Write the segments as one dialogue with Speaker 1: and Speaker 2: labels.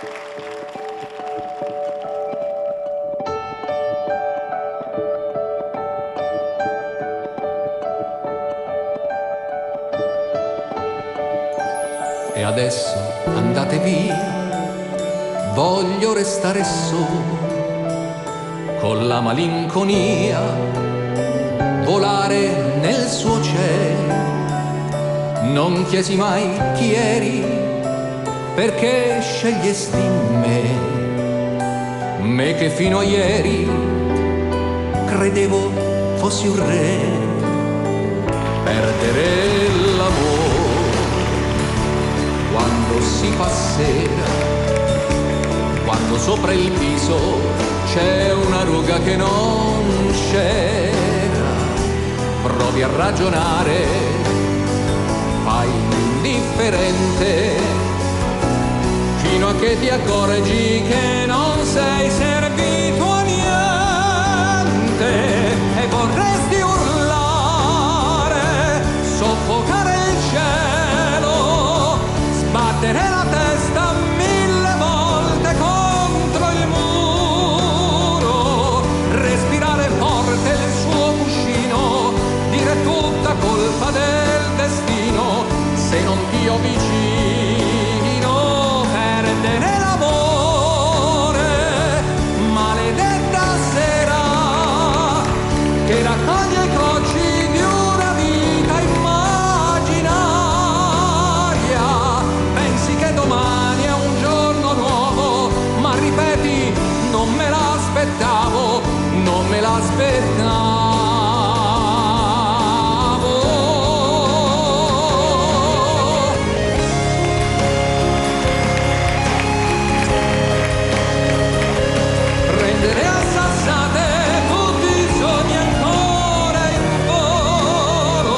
Speaker 1: E adesso andate via, voglio restare solo, con la malinconia, volare nel suo cielo. Non chiesi mai chi eri, perché scegliesti me che fino a ieri credevo fossi un re. Perdere l'amore quando si fa sera, quando sopra il viso c'è una ruga che non c'era. Provi a ragionare, fai l'indifferente, fino a che ti accorgi che non sei servito a niente e vorresti urlare, soffocare il cielo, sbattere la testa 1000 volte contro il muro, respirare forte il suo cuscino, dire tutta colpa del destino se non ti ho vicino. Perdere l'amore, maledetta sera che raccoglie i cocci di una vita immaginaria. Pensi che domani è un giorno nuovo, ma ripeti, non me l'aspettavo, non me l'aspettavo. Prendere a sassate tutti i sogni ancora in volo,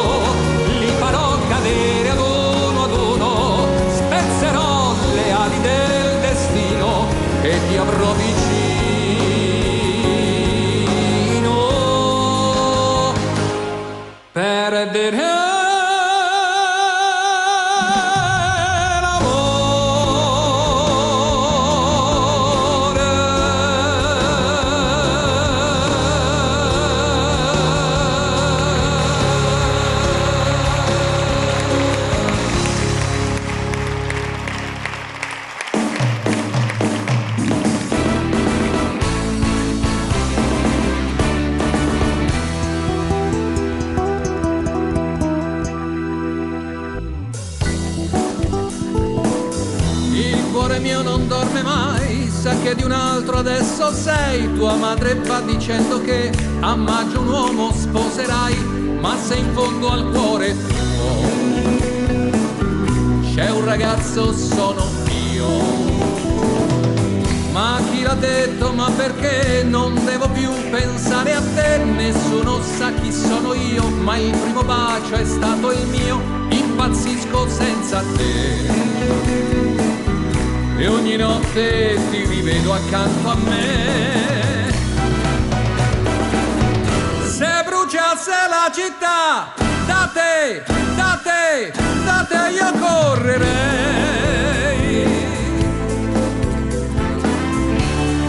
Speaker 1: li farò cadere ad uno, spezzerò le ali del destino e ti avrò vicino. Perdere mio non dorme mai, sa che di un altro adesso sei. Tua madre va dicendo che a maggio un uomo sposerai, ma se in fondo al cuore tuo c'è un ragazzo sono io. Ma chi l'ha detto, ma perché non devo più pensare a te? Nessuno sa chi sono io, ma il primo bacio è stato il mio, impazzisco senza te. E ogni notte ti rivedo accanto a me. Se bruciasse la città, da te io correrei.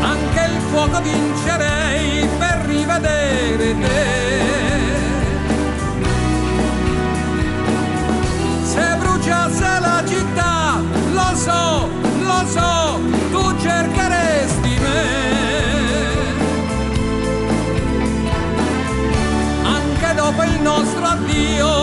Speaker 1: Anche il fuoco vincerei per rivedere te. Se bruciasse la città, lo so, tu cercheresti me. Anche dopo il nostro addio